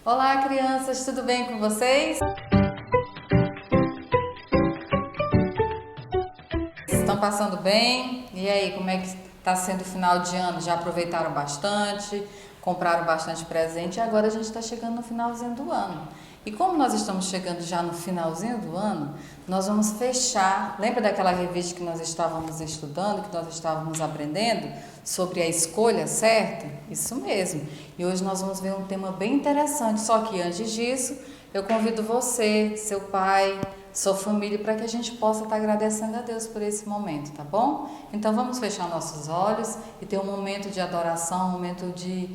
Olá, crianças, tudo bem com vocês? Estão passando bem? E aí, como é que está sendo o final de ano? Já aproveitaram bastante? Compraram bastante presente e agora a gente está chegando no finalzinho do ano. E como nós estamos chegando já no finalzinho do ano, nós vamos fechar. Lembra daquela revista que nós estávamos estudando, que nós estávamos aprendendo sobre a escolha certa? Isso mesmo. E hoje nós vamos ver um tema bem interessante. Só que antes disso, eu convido você, seu pai, sua família, para que a gente possa estar agradecendo a Deus por esse momento, tá bom? Então vamos fechar nossos olhos e ter um momento de adoração, um momento de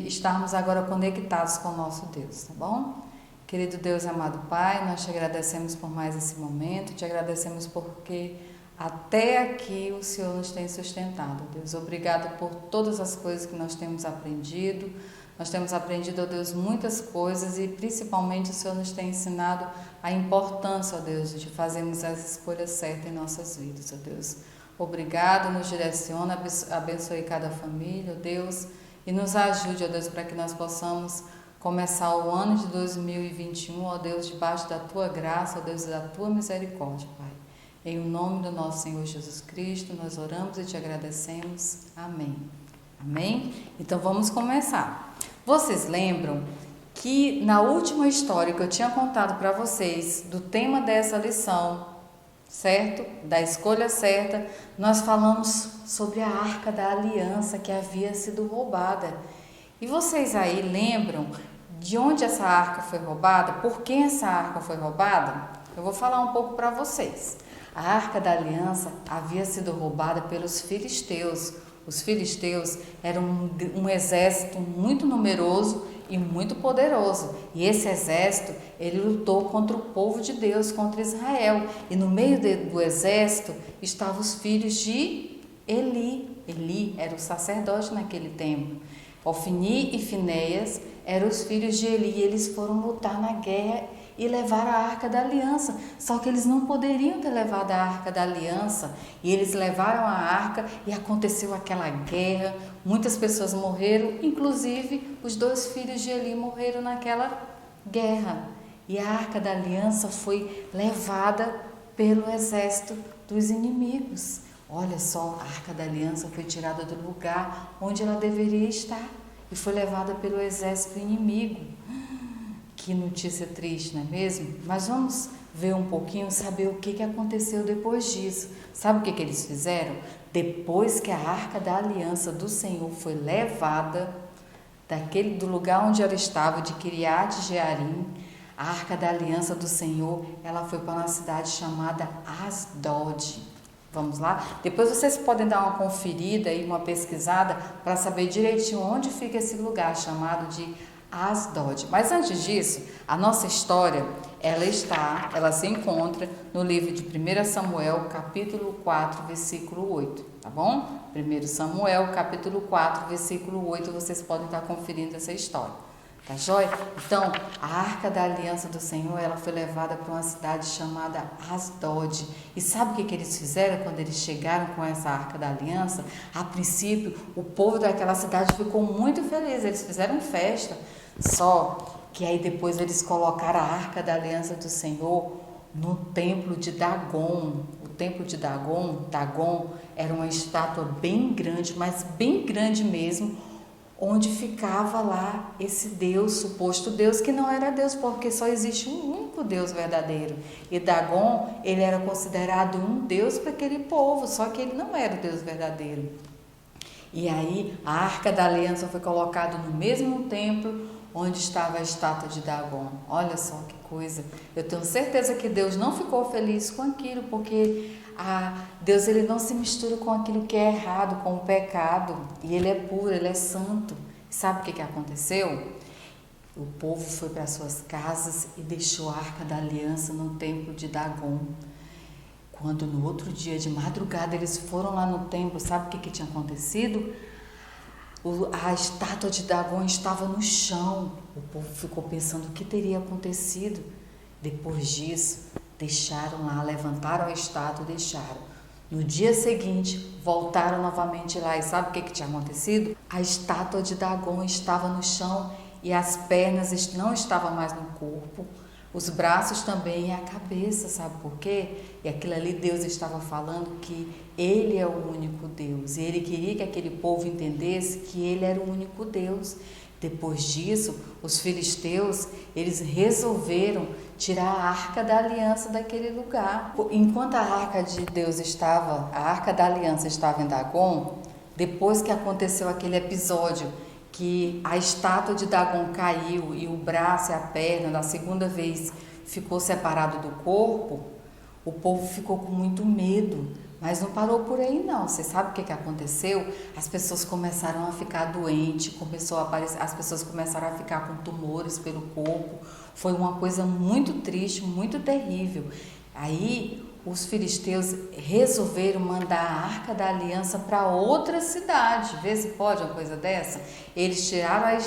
estarmos agora conectados com o nosso Deus, tá bom? Querido Deus, amado Pai, nós te agradecemos por mais esse momento, te agradecemos porque até aqui o Senhor nos tem sustentado, Deus. Obrigado por todas as coisas que nós temos aprendido. Nós temos aprendido, ó Deus, muitas coisas e principalmente o Senhor nos tem ensinado a importância, ó Deus, de fazermos as escolhas certas em nossas vidas, ó Deus. Obrigado, nos direciona, abençoe cada família, ó Deus, e nos ajude, ó Deus, para que nós possamos começar o ano de 2021, ó Deus, debaixo da Tua graça, ó Deus, e da Tua misericórdia, Pai. Em o nome do nosso Senhor Jesus Cristo, nós oramos e te agradecemos. Amém. Amém? Então vamos começar. Vocês lembram que na última história que eu tinha contado para vocês, do tema dessa lição, certo? Da escolha certa, nós falamos sobre a Arca da Aliança que havia sido roubada. E vocês aí lembram de onde essa arca foi roubada? Por que essa arca foi roubada? Eu vou falar um pouco para vocês. A Arca da Aliança havia sido roubada pelos filisteus. Os filisteus eram um exército muito numeroso e muito poderoso. E esse exército, ele lutou contra o povo de Deus, contra Israel. E no meio do exército estavam os filhos de Eli. Eli era o sacerdote naquele tempo. Ofni e Finéias eram os filhos de Eli. E eles foram lutar na guerra e levaram a Arca da Aliança. Só que eles não poderiam ter levado a Arca da Aliança. E eles levaram a arca e aconteceu aquela guerra. Muitas pessoas morreram, inclusive os 2 filhos de Eli morreram naquela guerra. E a Arca da Aliança foi levada pelo exército dos inimigos. Olha só, a Arca da Aliança foi tirada do lugar onde ela deveria estar e foi levada pelo exército inimigo. Que notícia triste, não é mesmo? Mas vamos ver um pouquinho, saber o que aconteceu depois disso. Sabe o que eles fizeram? Depois que a Arca da Aliança do Senhor foi levada do lugar onde ela estava, de Kiriat Jearim, a Arca da Aliança do Senhor, ela foi para uma cidade chamada Asdod. Vamos lá? Depois vocês podem dar uma conferida e uma pesquisada para saber direitinho onde fica esse lugar chamado de Asdod. Mas antes disso, a nossa história, ela se encontra no livro de 1 Samuel, capítulo 4, versículo 8, tá bom? 1 Samuel, capítulo 4, versículo 8, vocês podem estar conferindo essa história. Tá joia? Então, a Arca da Aliança do Senhor, ela foi levada para uma cidade chamada Asdod. E sabe o que eles fizeram quando eles chegaram com essa Arca da Aliança? A princípio, o povo daquela cidade ficou muito feliz, eles fizeram festa. Só que aí depois eles colocaram a Arca da Aliança do Senhor no templo de Dagon. O templo de Dagon era uma estátua bem grande, mas bem grande mesmo, onde ficava lá esse Deus, suposto Deus, que não era Deus, porque só existe um único Deus verdadeiro. E Dagon, ele era considerado um Deus para aquele povo, só que ele não era o Deus verdadeiro. E aí a Arca da Aliança foi colocada no mesmo templo onde estava a estátua de Dagon. Olha só que coisa. Eu tenho certeza que Deus não ficou feliz com aquilo, porque Deus, ele não se mistura com aquilo que é errado, com o pecado. E ele é puro, ele é santo. Sabe o que aconteceu? O povo foi para suas casas e deixou a Arca da Aliança no templo de Dagon. Quando no outro dia de madrugada eles foram lá no templo, sabe o que tinha acontecido? A estátua de Dagon estava no chão. O povo ficou pensando o que teria acontecido. Depois disso, deixaram lá, levantaram a estátua e deixaram. No dia seguinte, voltaram novamente lá e sabe o que tinha acontecido? A estátua de Dagon estava no chão e as pernas não estavam mais no corpo, os braços também e a cabeça, sabe por quê? E aquilo ali Deus estava falando que Ele é o único Deus, e Ele queria que aquele povo entendesse que Ele era o único Deus. Depois disso, os filisteus, eles resolveram tirar a Arca da Aliança daquele lugar. Enquanto a Arca de Deus estava, a Arca da Aliança estava em Dagon, depois que aconteceu aquele episódio que a estátua de Dagon caiu e o braço e a perna, da segunda vez, ficou separado do corpo, o povo ficou com muito medo. Mas não parou por aí não. Você sabe o que aconteceu? As pessoas começaram a ficar doentes, as pessoas começaram a ficar com tumores pelo corpo. Foi uma coisa muito triste, muito terrível. Aí os filisteus resolveram mandar a Arca da Aliança para outra cidade. Vê se pode uma coisa dessa. Eles tiraram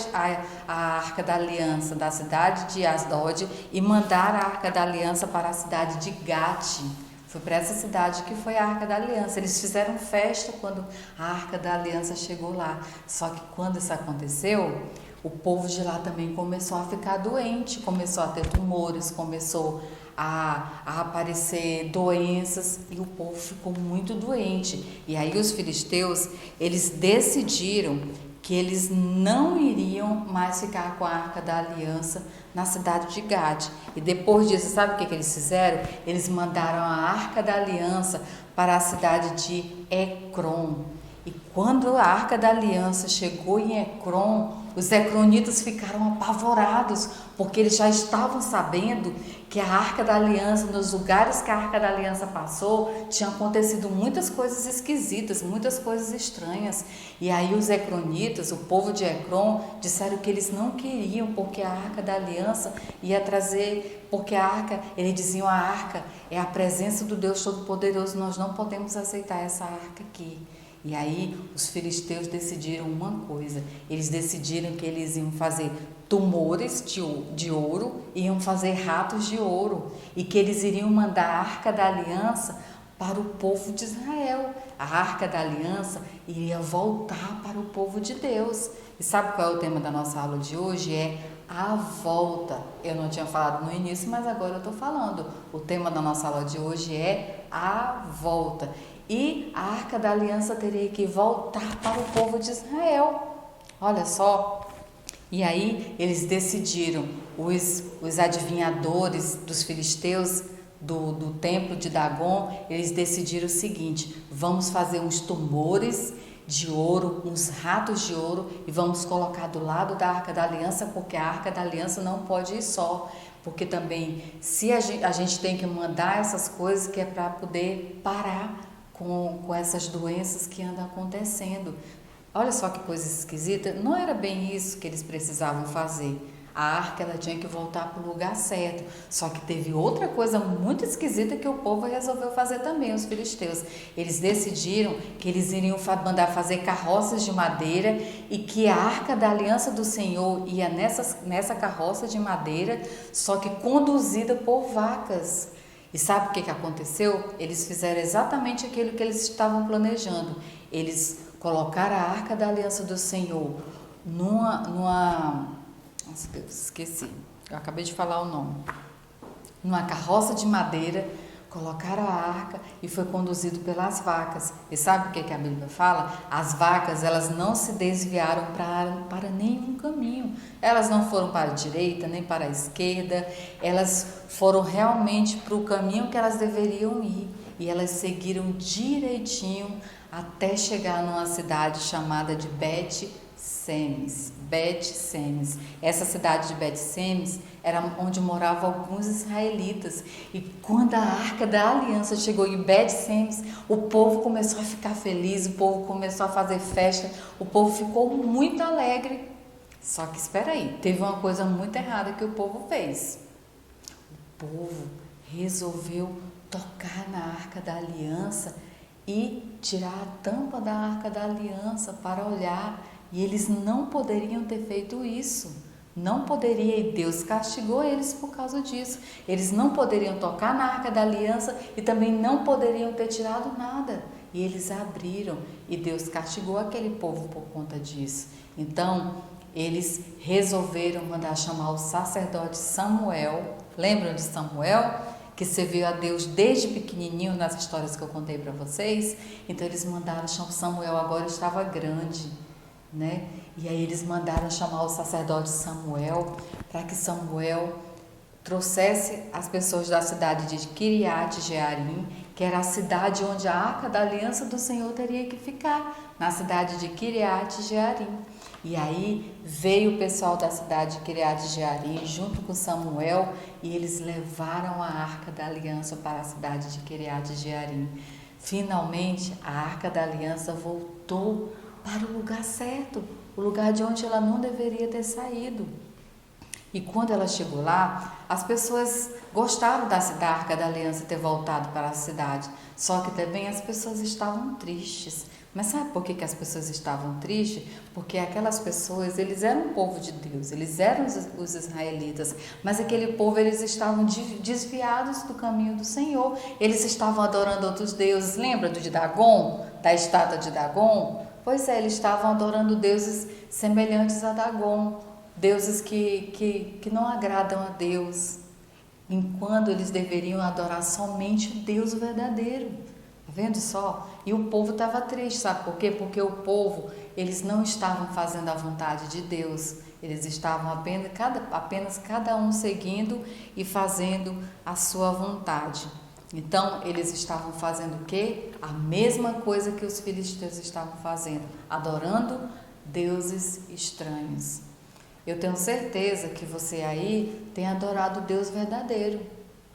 a Arca da Aliança da cidade de Asdod e mandaram a Arca da Aliança para a cidade de Gate. Foi para essa cidade que foi a Arca da Aliança. Eles fizeram festa quando a Arca da Aliança chegou lá. Só que quando isso aconteceu, o povo de lá também começou a ficar doente, começou a ter tumores, começou a aparecer doenças e o povo ficou muito doente. E aí os filisteus, eles decidiram que eles não iriam mais ficar com a Arca da Aliança na cidade de Gade. E depois disso, sabe o que eles fizeram? Eles mandaram a Arca da Aliança para a cidade de Ecrom. E quando a Arca da Aliança chegou em Ecrom, os ecronitas ficaram apavorados, porque eles já estavam sabendo que a Arca da Aliança, nos lugares que a Arca da Aliança passou, tinha acontecido muitas coisas esquisitas, muitas coisas estranhas. E aí os ecronitas, o povo de Ecrom, disseram que eles não queriam, porque a Arca da Aliança ia trazer, porque a Arca, eles diziam, a Arca é a presença do Deus Todo-Poderoso, nós não podemos aceitar essa Arca aqui. E aí os filisteus decidiram uma coisa, eles decidiram que eles iam fazer tumores de ouro, iam fazer ratos de ouro e que eles iriam mandar a Arca da Aliança para o povo de Israel. A Arca da Aliança iria voltar para o povo de Deus. E sabe qual é o tema da nossa aula de hoje? É a volta. Eu não tinha falado no início, mas agora eu estou falando. O tema da nossa aula de hoje é a volta. E a Arca da Aliança teria que voltar para o povo de Israel. Olha só. E aí eles decidiram, os adivinhadores dos filisteus do templo de Dagon, eles decidiram o seguinte: vamos fazer uns tumores de ouro, uns ratos de ouro e vamos colocar do lado da Arca da Aliança, porque a Arca da Aliança não pode ir só. Porque também, se a gente tem que mandar essas coisas que é para poder parar com essas doenças que andam acontecendo. Olha só que coisa esquisita, não era bem isso que eles precisavam fazer. A arca ela tinha que voltar para o lugar certo, só que teve outra coisa muito esquisita que o povo resolveu fazer também, os filisteus. Eles decidiram que eles iriam mandar fazer carroças de madeira e que a Arca da Aliança do Senhor ia nessa carroça de madeira, só que conduzida por vacas. E sabe o que aconteceu? Eles fizeram exatamente aquilo que eles estavam planejando. Eles colocaram a Arca da Aliança do Senhor nossa, esqueci. Eu acabei de falar o nome. Numa carroça de madeira, colocaram a arca e foi conduzido pelas vacas. E sabe o que a Bíblia fala? As vacas, elas não se desviaram para nenhum caminho. Elas não foram para a direita, nem para a esquerda. Elas foram realmente para o caminho que elas deveriam ir. E elas seguiram direitinho até chegar numa cidade chamada de Bet-Semes. Essa cidade de Bet-Semes era onde moravam alguns israelitas. E quando a Arca da Aliança chegou em Bet-Semes, o povo começou a ficar feliz, o povo começou a fazer festa, o povo ficou muito alegre. Só que espera aí, teve uma coisa muito errada que o povo fez. O povo resolveu tocar na Arca da Aliança e tirar a tampa da Arca da Aliança para olhar. E eles não poderiam ter feito isso. Não poderia, e Deus castigou eles por causa disso. Eles não poderiam tocar na Arca da Aliança e também não poderiam ter tirado nada. E eles abriram e Deus castigou aquele povo por conta disso. Então, eles resolveram mandar chamar o sacerdote Samuel. Lembram de Samuel? Que serviu a Deus desde pequenininho nas histórias que eu contei para vocês. Então eles mandaram chamar Samuel, agora estava grande, né? E aí eles mandaram chamar o sacerdote Samuel para que Samuel trouxesse as pessoas da cidade de Kiriat Jearim, que era a cidade onde a Arca da Aliança do Senhor teria que ficar, na cidade de Kiriat Jearim. E aí veio o pessoal da cidade de Kiriat Jearim junto com Samuel e eles levaram a Arca da Aliança para a cidade de Kiriat Jearim. Finalmente a Arca da Aliança voltou para o lugar certo, o lugar de onde ela não deveria ter saído. E quando ela chegou lá, as pessoas gostaram da Arca da Aliança ter voltado para a cidade, só que também as pessoas estavam tristes. Mas sabe por que as pessoas estavam tristes? Porque aquelas pessoas, eles eram o povo de Deus, eles eram os israelitas, mas aquele povo, eles estavam desviados do caminho do Senhor, eles estavam adorando outros deuses. Lembra de Dagon, da estátua de Dagon? Pois é, eles estavam adorando deuses semelhantes a Dagon, deuses que não agradam a Deus, enquanto eles deveriam adorar somente o Deus verdadeiro. Tá vendo só? E o povo estava triste, sabe por quê? Porque o povo, eles não estavam fazendo a vontade de Deus, eles estavam apenas cada um seguindo e fazendo a sua vontade. Então, eles estavam fazendo o quê? A mesma coisa que os filisteus estavam fazendo, adorando deuses estranhos. Eu tenho certeza que você aí tem adorado o Deus verdadeiro,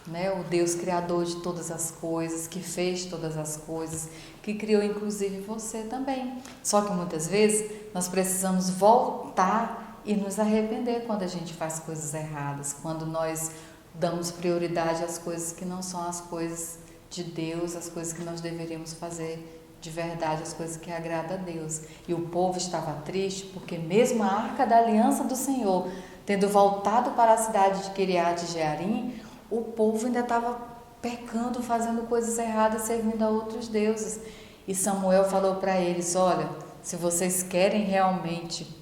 né? O Deus criador de todas as coisas, que fez todas as coisas, que criou inclusive você também. Só que muitas vezes nós precisamos voltar e nos arrepender quando a gente faz coisas erradas, quando nós damos prioridade às coisas que não são as coisas de Deus, as coisas que nós deveríamos fazer de verdade, as coisas que agradam a Deus. E o povo estava triste porque mesmo a Arca da Aliança do Senhor tendo voltado para a cidade de Kiriat Jearim, o povo ainda estava pecando, fazendo coisas erradas, servindo a outros deuses. E Samuel falou para eles: olha, se vocês querem realmente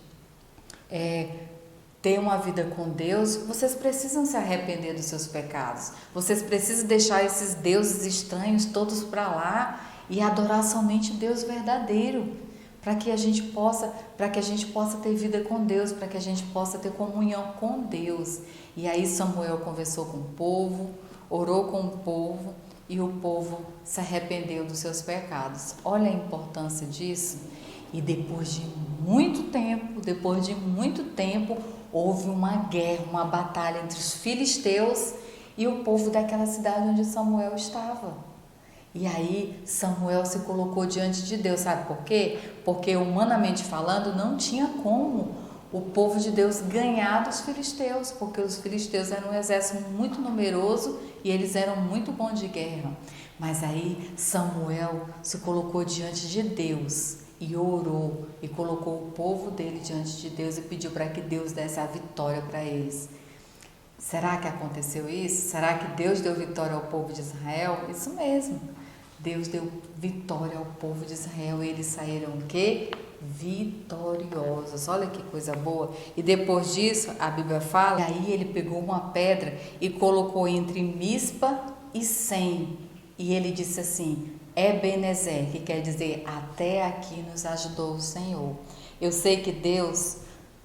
ter uma vida com Deus, vocês precisam se arrepender dos seus pecados. Vocês precisam deixar esses deuses estranhos todos para lá e adorar somente Deus verdadeiro, para que a gente possa ter vida com Deus, para que a gente possa ter comunhão com Deus. E aí Samuel conversou com o povo, orou com o povo e o povo se arrependeu dos seus pecados. Olha a importância disso. E depois de muito tempo, houve uma guerra, uma batalha entre os filisteus e o povo daquela cidade onde Samuel estava. E aí Samuel se colocou diante de Deus, sabe por quê? Porque humanamente falando não tinha como o povo de Deus ganhar dos filisteus, porque os filisteus eram um exército muito numeroso e eles eram muito bons de guerra. Mas aí Samuel se colocou diante de Deus e orou e colocou o povo dele diante de Deus e pediu para que Deus desse a vitória para eles. Será que aconteceu isso? Será que Deus deu vitória ao povo de Israel? Isso mesmo. Deus deu vitória ao povo de Israel e eles saíram o quê? Vitoriosos. Olha que coisa boa. E depois disso, a Bíblia fala, e aí ele pegou uma pedra e colocou entre Mispa e Sem. E ele disse assim: Ebenezer, que quer dizer, até aqui nos ajudou o Senhor. Eu sei que Deus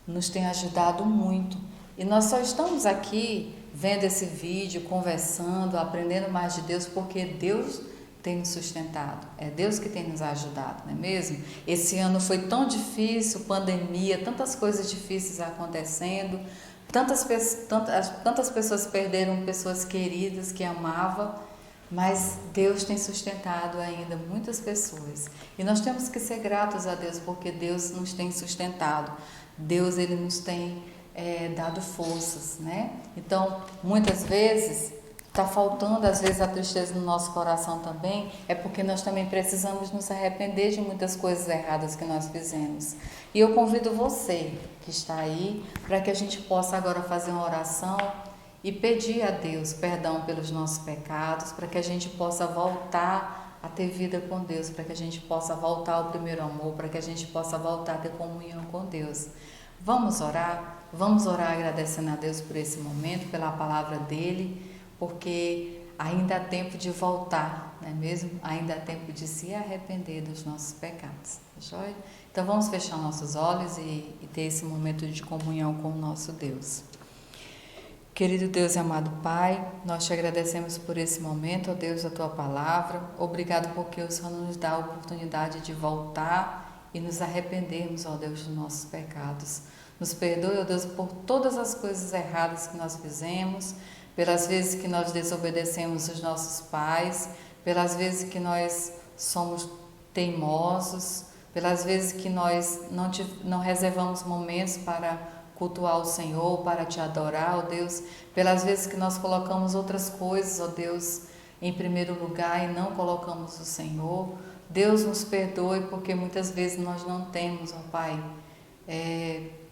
nos tem ajudado muito. E nós só estamos aqui vendo esse vídeo, conversando, aprendendo mais de Deus, porque Deus tem nos sustentado. É Deus que tem nos ajudado, não é mesmo? Esse ano foi tão difícil, pandemia, tantas coisas difíceis acontecendo, tantas pessoas perderam pessoas queridas que amavam, mas Deus tem sustentado ainda muitas pessoas. E nós temos que ser gratos a Deus, porque Deus nos tem sustentado. Deus, Ele nos tem dado forças, né? Então, muitas vezes, está faltando às vezes a tristeza no nosso coração também, é porque nós também precisamos nos arrepender de muitas coisas erradas que nós fizemos. E eu convido você que está aí, para que a gente possa agora fazer uma oração e pedir a Deus perdão pelos nossos pecados, para que a gente possa voltar a ter vida com Deus, para que a gente possa voltar ao primeiro amor, para que a gente possa voltar a ter comunhão com Deus. Vamos orar agradecendo a Deus por esse momento, pela palavra dele, porque ainda há tempo de voltar, não é mesmo? Ainda há tempo de se arrepender dos nossos pecados, tá joia? Então vamos fechar nossos olhos e ter esse momento de comunhão com o nosso Deus. Querido Deus e amado Pai, nós te agradecemos por esse momento, ó Deus, a tua palavra. Obrigado porque o Senhor nos dá a oportunidade de voltar e nos arrependermos, ó Deus, dos nossos pecados. Nos perdoe, ó Deus, por todas as coisas erradas que nós fizemos, pelas vezes que nós desobedecemos os nossos pais, pelas vezes que nós somos teimosos, pelas vezes que nós não reservamos momentos para cultuar o Senhor, para te adorar, ó Deus, pelas vezes que nós colocamos outras coisas, ó Deus, em primeiro lugar e não colocamos o Senhor. Deus nos perdoe porque muitas vezes nós não temos, ó Pai,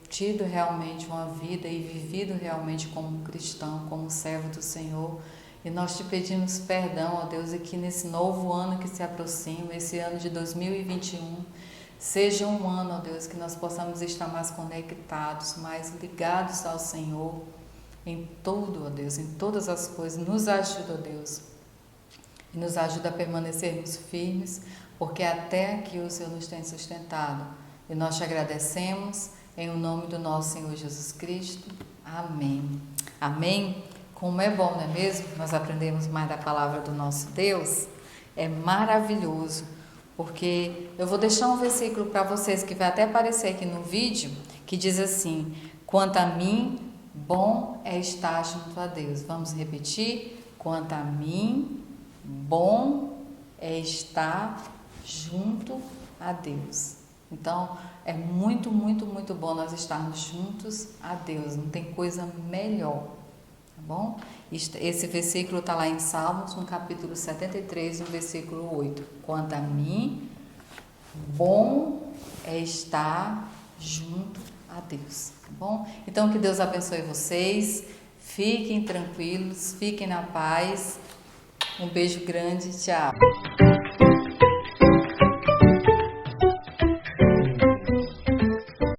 tido realmente uma vida e vivido realmente como cristão, como servo do Senhor. E nós te pedimos perdão, ó Deus, e que nesse novo ano que se aproxima, esse ano de 2021, seja um ano, ó Deus, que nós possamos estar mais conectados, mais ligados ao Senhor em tudo, ó Deus, em todas as coisas. Nos ajuda, ó Deus, e nos ajuda a permanecermos firmes, porque até aqui o Senhor nos tem sustentado. E nós te agradecemos em o nome do nosso Senhor Jesus Cristo. Amém. Amém. Como é bom, não é mesmo? Nós aprendemos mais da palavra do nosso Deus. É maravilhoso. Porque eu vou deixar um versículo para vocês que vai até aparecer aqui no vídeo, que diz assim: quanto a mim, bom é estar junto a Deus. Vamos repetir? Quanto a mim, bom é estar junto a Deus. Então, é muito, muito, muito bom nós estarmos juntos a Deus. Não tem coisa melhor, tá bom? Esse versículo está lá em Salmos, no capítulo 73, no versículo 8. Quanto a mim, bom é estar junto a Deus, tá bom? Então, que Deus abençoe vocês, fiquem tranquilos, fiquem na paz. Um beijo grande, tchau!